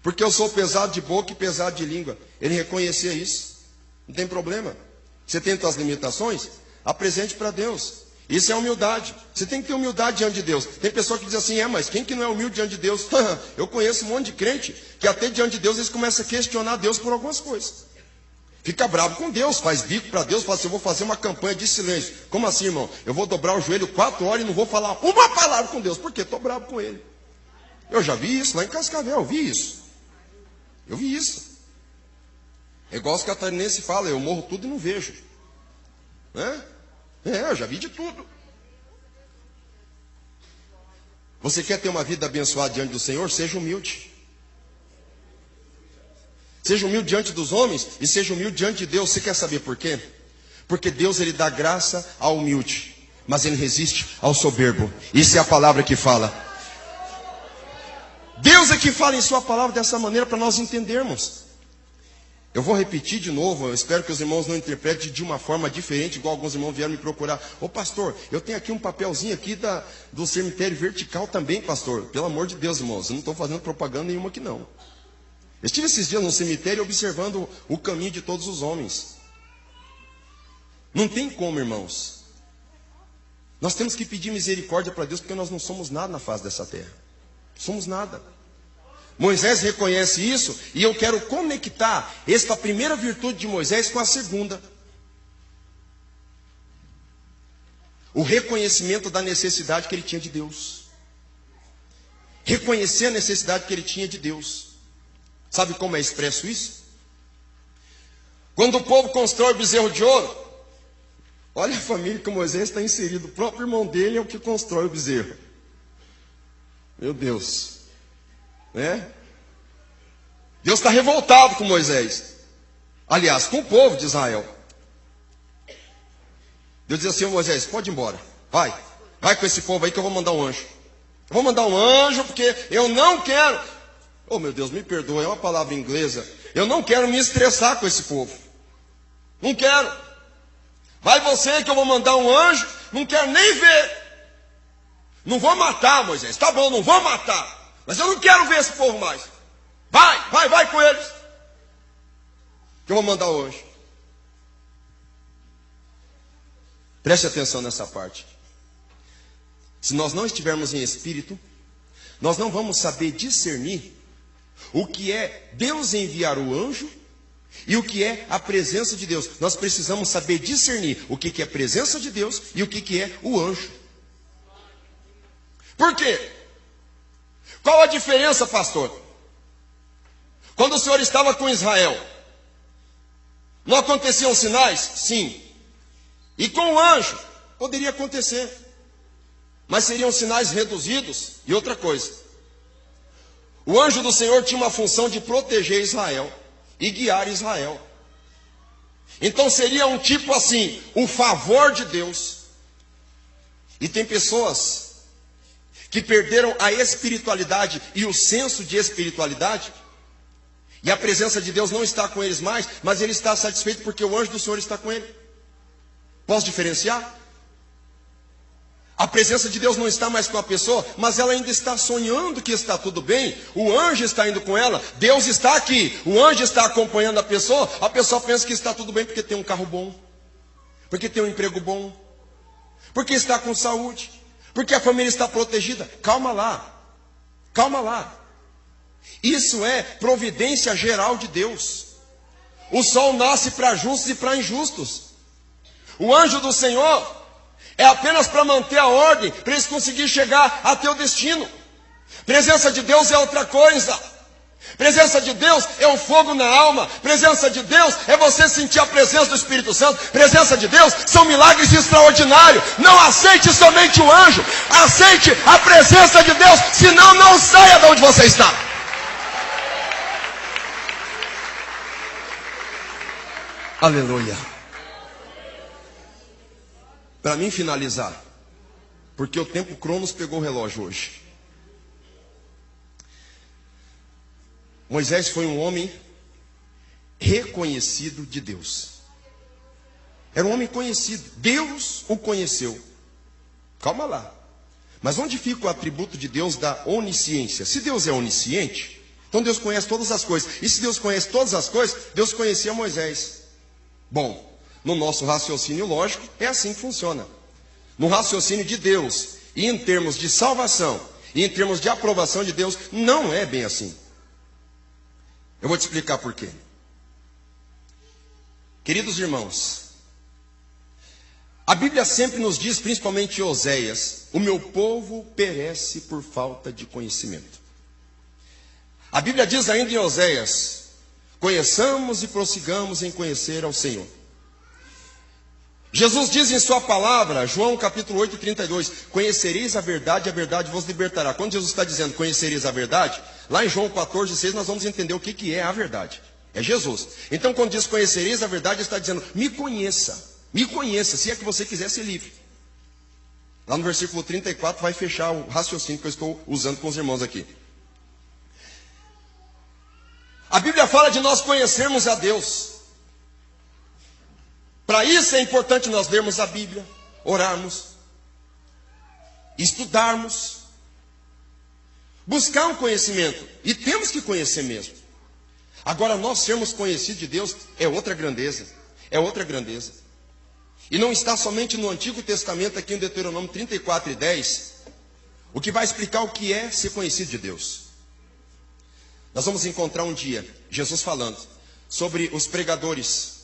A: Porque eu sou pesado de boca e pesado de língua. Ele reconhecia isso. Não tem problema. Você tem tuas limitações? Apresente para Deus. Isso é humildade. Você tem que ter humildade diante de Deus. Tem pessoa que diz assim, mas quem que não é humilde diante de Deus? Eu conheço um monte de crente que até diante de Deus eles começam a questionar Deus por algumas coisas. Fica bravo com Deus, faz bico para Deus, fala assim, eu vou fazer uma campanha de silêncio. Como assim, irmão? Eu vou dobrar o joelho 4 horas e não vou falar uma palavra com Deus. Por quê? Estou bravo com Ele. Eu já vi isso lá em Cascavel, eu vi isso. Eu vi isso. É igual os catarinenses falam, eu morro tudo e não vejo. Né? Eu já vi de tudo. Você quer ter uma vida abençoada diante do Senhor? Seja humilde. Seja humilde diante dos homens e seja humilde diante de Deus. Você quer saber por quê? Porque Deus ele dá graça ao humilde, mas ele resiste ao soberbo. Isso é a palavra que fala. Deus é que fala em sua palavra dessa maneira para nós entendermos. Eu vou repetir de novo, eu espero que os irmãos não interpretem de uma forma diferente, igual alguns irmãos vieram me procurar. Ô pastor, eu tenho aqui um papelzinho aqui do cemitério vertical também, pastor. Pelo amor de Deus, irmãos, eu não estou fazendo propaganda nenhuma aqui não. Eu estive esses dias no cemitério observando o caminho de todos os homens. Não tem como, irmãos. Nós temos que pedir misericórdia para Deus, porque nós não somos nada na face dessa terra. Somos nada. Moisés reconhece isso, e eu quero conectar esta primeira virtude de Moisés com a segunda. O reconhecimento da necessidade que ele tinha de Deus. Reconhecer a necessidade que ele tinha de Deus. Sabe como é expresso isso? Quando o povo constrói o bezerro de ouro, olha a família que Moisés está inserido. O próprio irmão dele é o que constrói o bezerro. Meu Deus. Né? Deus está revoltado com Moisés. Aliás, com o povo de Israel. Deus diz assim, Moisés, pode ir embora. Vai com esse povo aí que eu vou mandar um anjo. Eu vou mandar um anjo porque eu não quero. Oh meu Deus, me perdoa, é uma palavra inglesa. Eu não quero me estressar com esse povo. Não quero. Vai você que eu vou mandar um anjo. Não quero nem ver. Não vou matar, Moisés. Tá bom, não vou matar. Mas eu não quero ver esse povo mais. Vai com eles. Que eu vou mandar o anjo. Preste atenção nessa parte. Se nós não estivermos em espírito, nós não vamos saber discernir o que é Deus enviar o anjo e o que é a presença de Deus. Nós precisamos saber discernir o que é a presença de Deus e o que é o anjo. Por quê? Qual a diferença, pastor? Quando o Senhor estava com Israel, não aconteciam sinais? Sim. E com o anjo, poderia acontecer. Mas seriam sinais reduzidos. E outra coisa, o anjo do Senhor tinha uma função de proteger Israel e guiar Israel. Então seria um tipo assim, o favor de Deus. E tem pessoas que perderam a espiritualidade e o senso de espiritualidade, e a presença de Deus não está com eles mais, mas ele está satisfeito porque o anjo do Senhor está com ele. Posso diferenciar? A presença de Deus não está mais com a pessoa, mas ela ainda está sonhando que está tudo bem. O anjo está indo com ela, Deus está aqui, o anjo está acompanhando a pessoa pensa que está tudo bem porque tem um carro bom, porque tem um emprego bom, porque está com saúde, porque a família está protegida. Calma lá. Isso é providência geral de Deus. O sol nasce para justos e para injustos. O anjo do Senhor é apenas para manter a ordem, para eles conseguirem chegar até o destino. Presença de Deus é outra coisa. Presença de Deus é um fogo na alma. Presença de Deus é você sentir a presença do Espírito Santo. Presença de Deus são milagres extraordinários. Não aceite somente o anjo, aceite a presença de Deus, senão não saia de onde você está. Aleluia. Para mim finalizar, porque o tempo Cronos pegou o relógio hoje. Moisés foi um homem reconhecido de Deus. Era um homem conhecido. Deus o conheceu. Calma lá. Mas onde fica o atributo de Deus da onisciência? Se Deus é onisciente, então Deus conhece todas as coisas. E se Deus conhece todas as coisas, Deus conhecia Moisés. Bom, no nosso raciocínio lógico, é assim que funciona. no raciocínio de Deus, e em termos de salvação, e em termos de aprovação de Deus, não é bem assim. Eu vou te explicar por quê. Queridos irmãos, a Bíblia sempre nos diz, principalmente em Oséias, o meu povo perece por falta de conhecimento. A Bíblia diz ainda em Oséias, conheçamos e prossigamos em conhecer ao Senhor. Jesus diz em sua palavra, João capítulo 8, 32, conhecereis a verdade vos libertará. Quando Jesus está dizendo conhecereis a verdade, lá em João 14, 6, nós vamos entender o que é a verdade. É Jesus. Então quando diz conhecereis a verdade, ele está dizendo, me conheça, se é que você quiser ser livre. Lá no versículo 34 vai fechar o raciocínio que eu estou usando com os irmãos aqui. A Bíblia fala de nós conhecermos a Deus. Para isso é importante nós lermos a Bíblia, orarmos, estudarmos, buscar um conhecimento. E temos que conhecer mesmo. Agora, nós sermos conhecidos de Deus é outra grandeza. É outra grandeza. E não está somente no Antigo Testamento, aqui em Deuteronômio 34 e 10, o que vai explicar o que é ser conhecido de Deus. Nós vamos encontrar um dia Jesus falando sobre os pregadores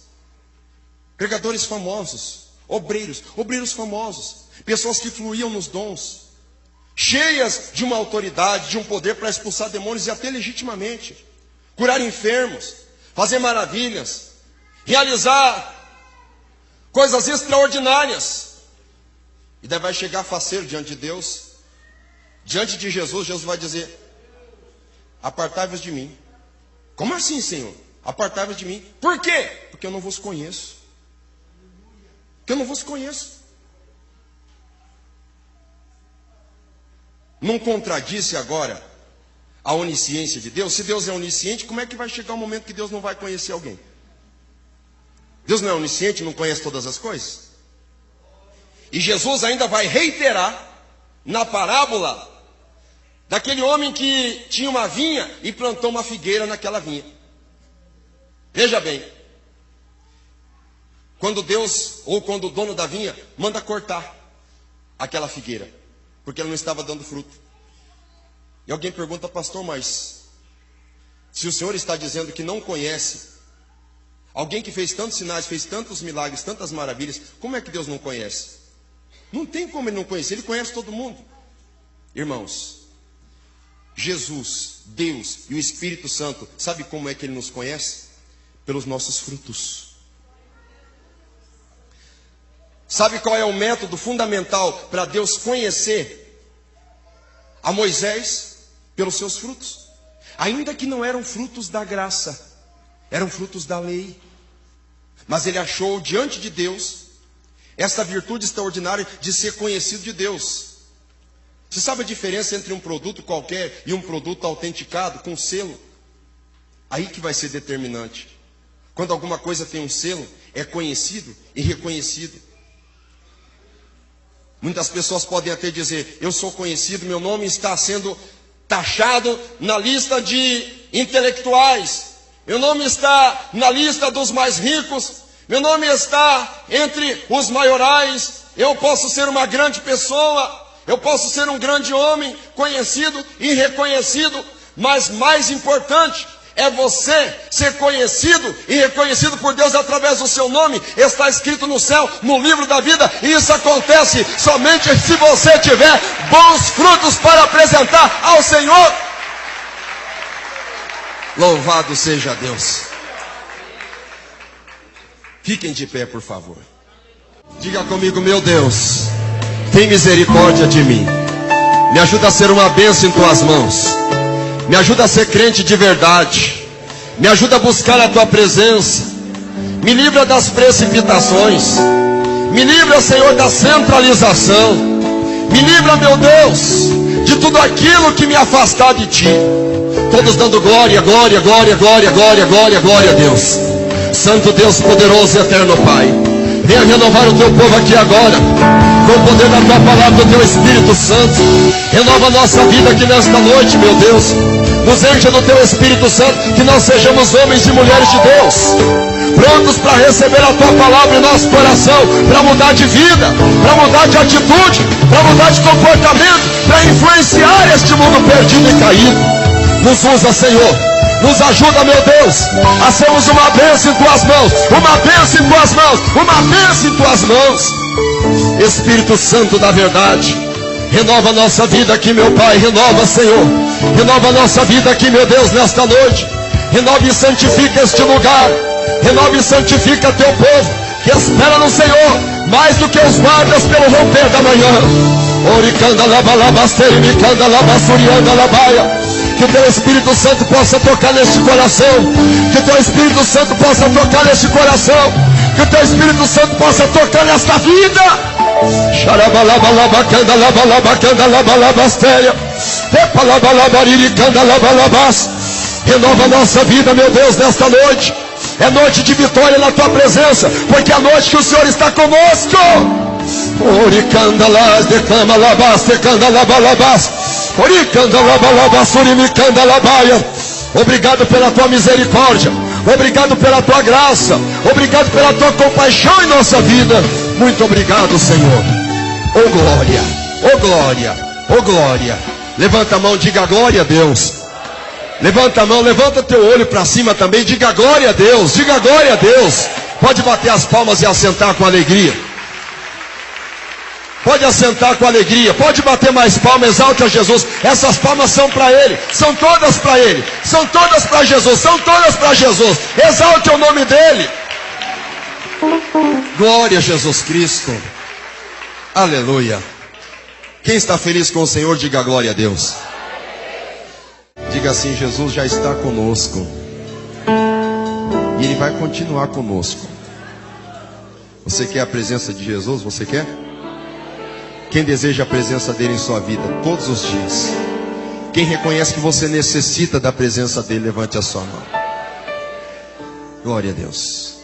A: famosos, obreiros famosos, pessoas que fluíam nos dons, cheias de uma autoridade, de um poder para expulsar demônios e até legitimamente, curar enfermos, fazer maravilhas, realizar coisas extraordinárias. E daí vai chegar faceiro diante de Deus, diante de Jesus, Jesus vai dizer, apartai-vos de mim. Como assim, Senhor? Apartai-vos de mim. Por quê? Porque eu não vos conheço. Porque eu não vos conheço. Não contradisse agora a onisciência de Deus? Se Deus é onisciente, como é que vai chegar o momento que Deus não vai conhecer alguém? Deus não é onisciente, não conhece todas as coisas? E Jesus ainda vai reiterar na parábola daquele homem que tinha uma vinha e plantou uma figueira naquela vinha. Veja bem, quando Deus, ou quando o dono da vinha, manda cortar aquela figueira, porque ela não estava dando fruto. E alguém pergunta, pastor, mas se o senhor está dizendo que não conhece alguém que fez tantos sinais, fez tantos milagres, tantas maravilhas, como é que Deus não conhece? Não tem como ele não conhecer, ele conhece todo mundo. Irmãos, Jesus, Deus e o Espírito Santo, sabe como é que ele nos conhece? Pelos nossos frutos. Sabe qual é o método fundamental para Deus conhecer a Moisés? Pelos seus frutos. Ainda que não eram frutos da graça, eram frutos da lei. Mas ele achou diante de Deus essa virtude extraordinária de ser conhecido de Deus. Você sabe a diferença entre um produto qualquer e um produto autenticado com selo? Aí que vai ser determinante. Quando alguma coisa tem um selo, é conhecido e reconhecido. Muitas pessoas podem até dizer, eu sou conhecido, meu nome está sendo taxado na lista de intelectuais, meu nome está na lista dos mais ricos, meu nome está entre os maiorais, eu posso ser uma grande pessoa, eu posso ser um grande homem, conhecido e reconhecido, mas mais importante é você ser conhecido e reconhecido por Deus através do seu nome. Está escrito no céu, no livro da vida. E isso acontece somente se você tiver bons frutos para apresentar ao Senhor. Louvado seja Deus. Fiquem de pé, por favor. Diga comigo, meu Deus, tem misericórdia de mim. Me ajuda a ser uma bênção em tuas mãos. Me ajuda a ser crente de verdade. Me ajuda a buscar a tua presença. Me livra das precipitações. Me livra, Senhor, da centralização. Me livra, meu Deus, de tudo aquilo que me afastar de ti. Todos dando glória, glória, glória, glória, glória, glória, glória a Deus. Santo Deus poderoso e eterno Pai, venha renovar o teu povo aqui agora, com o poder da tua palavra, do teu Espírito Santo. Renova a nossa vida aqui nesta noite, meu Deus. Nos encha do teu Espírito Santo, que nós sejamos homens e mulheres de Deus. prontos para receber a tua palavra em nosso coração, para mudar de vida, para mudar de atitude, para mudar de comportamento, para influenciar este mundo perdido e caído. Nos usa, Senhor. Nos ajuda, meu Deus, a sermos uma bênção em tuas mãos, uma bênção em tuas mãos, uma bênção em tuas mãos. Espírito Santo da verdade, renova a nossa vida aqui, meu Pai, renova, Senhor, renova a nossa vida aqui, meu Deus, nesta noite. Renova e santifica este lugar, renova e santifica teu povo, que espera no Senhor, mais do que os guardas pelo romper da manhã. Oricanda labalabasteri, micanda labassurianda labaia. Que o teu Espírito Santo possa tocar neste coração, que o teu Espírito Santo possa tocar neste coração, que o teu Espírito Santo possa tocar nesta vida. Xarabalabalabacanada labalabacanda labalabastéria, epalabalabariricanda labalabas. Renova a nossa vida, meu Deus, nesta noite. É noite de vitória na tua presença, porque é noite que o Senhor está conosco. Oricandalas, decama labas, decanda labalabas. Obrigado pela tua misericórdia, obrigado pela tua graça, obrigado pela tua compaixão em nossa vida. Muito obrigado, Senhor. Oh glória, oh glória, oh glória. Levanta a mão, diga glória a Deus. Levanta a mão, levanta teu olho para cima também, diga glória a Deus, diga glória a Deus. Pode bater as palmas e assentar com alegria. Pode assentar com alegria, pode bater mais palmas, exalte a Jesus. Essas palmas são para Ele, são todas para Ele, são todas para Jesus, são todas para Jesus. Exalte o nome dEle. Glória a Jesus Cristo. Aleluia. Quem está feliz com o Senhor, diga glória a Deus. Diga assim: Jesus já está conosco e Ele vai continuar conosco. Você quer a presença de Jesus? Você quer? Quem deseja a presença dele em sua vida todos os dias? Quem reconhece que você necessita da presença dele, levante a sua mão. Glória a Deus.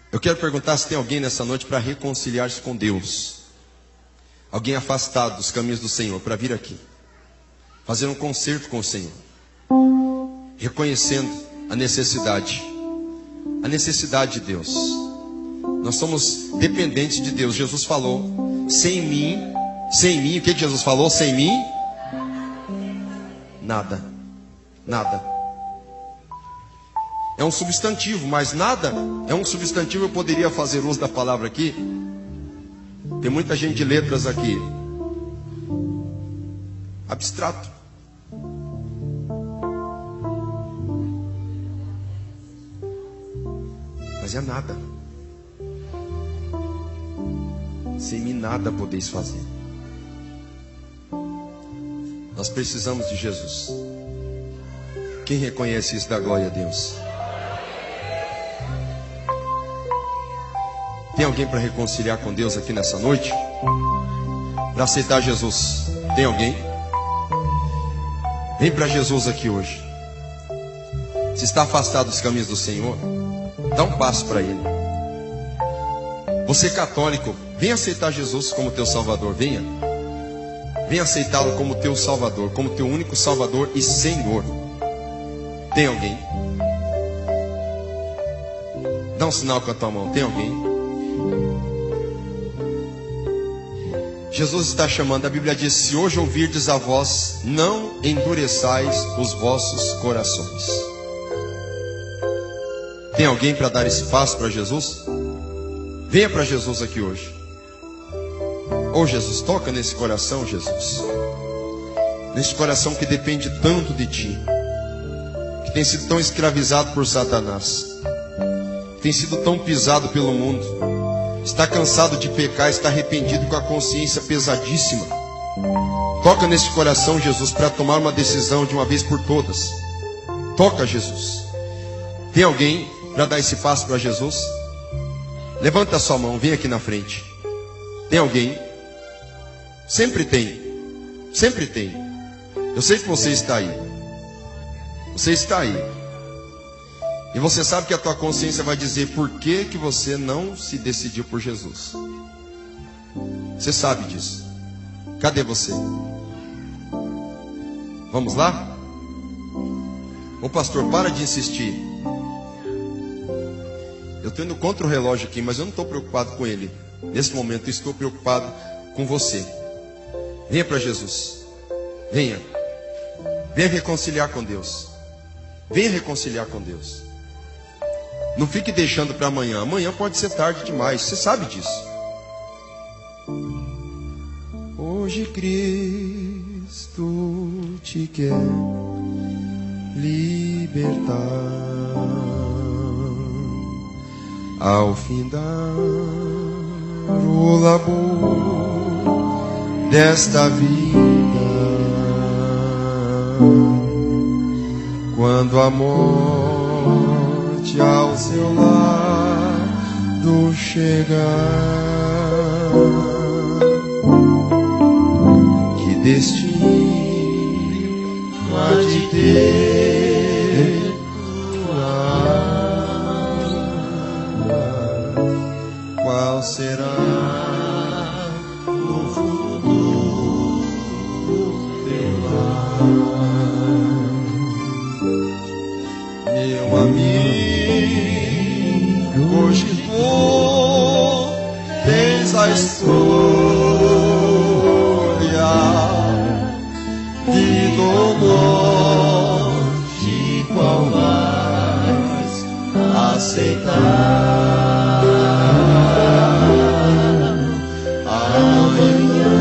A: Eu quero perguntar se tem alguém nessa noite para reconciliar-se com Deus. Alguém afastado dos caminhos do Senhor, para vir aqui fazer um concerto com o Senhor, reconhecendo a necessidade de Deus. Nós somos dependentes de Deus. Jesus falou: sem mim, o que Jesus falou? Sem mim, nada. É um substantivo, mas nada é um substantivo. Eu poderia fazer uso da palavra aqui. Tem muita gente de letras aqui. Abstrato. Mas é nada. Sem mim nada podeis fazer. Nós precisamos de Jesus. Quem reconhece isso, dá glória a Deus. Tem alguém para reconciliar com Deus aqui nessa noite? Para aceitar Jesus? Tem alguém? Vem para Jesus aqui hoje. Se está afastado dos caminhos do Senhor, dá um passo para Ele. Você católico, venha aceitar Jesus como teu Salvador. Venha aceitá-lo como teu Salvador, como teu único Salvador e Senhor. Tem alguém? Dá um sinal com a tua mão. Tem alguém? Jesus está chamando. A Bíblia diz: se hoje ouvirdes a voz, não endureçais os vossos corações. Tem alguém para dar esse passo para Jesus? Venha para Jesus aqui hoje. Oh Jesus, toca nesse coração, Jesus. Nesse coração que depende tanto de Ti, que tem sido tão escravizado por Satanás, tem sido tão pisado pelo mundo, está cansado de pecar, está arrependido, com a consciência pesadíssima. Toca nesse coração, Jesus, para tomar uma decisão de uma vez por todas. Toca, Jesus. Tem alguém para dar esse passo para Jesus? Levanta a sua mão, vem aqui na frente. Tem alguém? Sempre tem. Sempre tem. Eu sei que você está aí. Você está aí. E você sabe que a tua consciência vai dizer por que que você não se decidiu por Jesus. Você sabe disso. Cadê você? Vamos lá? Ô pastor, para de insistir. estou indo contra o relógio aqui, mas eu não estou preocupado com ele. Nesse momento eu estou preocupado com você. Venha para Jesus. Venha. Venha reconciliar com Deus. Venha reconciliar com Deus. Não fique deixando para amanhã. Amanhã pode ser tarde demais. Você sabe disso. Hoje Cristo te quer libertar. Ao findar o labor desta vida, quando a morte ao seu lado chegar, que destino há de ter tua alma? Qual será o futuro teu lar? Meu amigo, hoje tu tens a escolha, vida ou morte, qual vais aceitar? Amanhã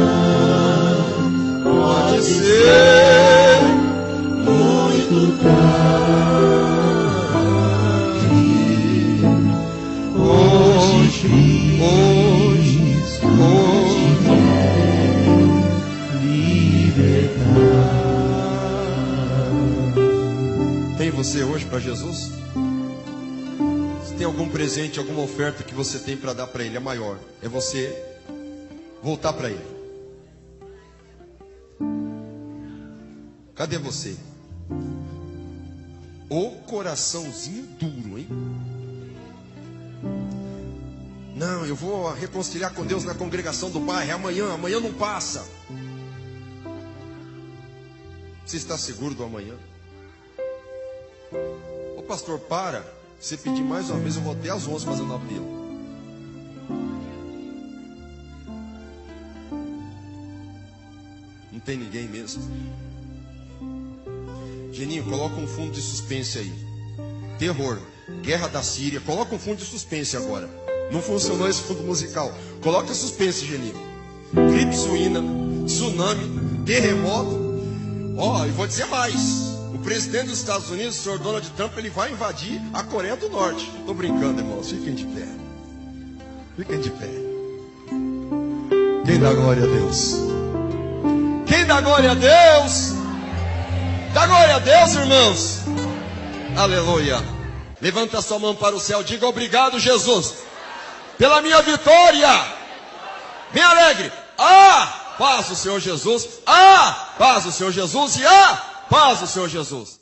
A: pode ser muito tarde. Hoje tem você hoje para Jesus? Se tem algum presente, alguma oferta que você tem para dar para Ele, é maior. É você voltar para Ele. Cadê você? O coraçãozinho duro, hein? Não, eu vou reconciliar com Deus na congregação do bairro. Amanhã não passa. Você está seguro do amanhã? Ô pastor, para. Se pedir mais uma vez, eu vou até às 11 fazendo apelo. Não tem ninguém mesmo. Geninho, coloca um fundo de suspense aí. Terror, guerra da Síria. Coloca um fundo de suspense agora. Não funcionou esse fundo musical. Coloca suspense, Geninho. Gripe suína, tsunami, terremoto. Ó, e vou dizer mais. O presidente dos Estados Unidos, o senhor Donald Trump, ele vai invadir a Coreia do Norte. Estou brincando, irmãos. Fiquem de pé. Fiquem de pé. Quem dá glória a Deus? Quem dá glória a Deus? Dá glória a Deus, irmãos. Aleluia. Levanta a sua mão para o céu. Diga obrigado, Jesus, pela minha vitória. Bem alegre. Paz do Senhor Jesus. Paz do Senhor Jesus. E paz do Senhor Jesus.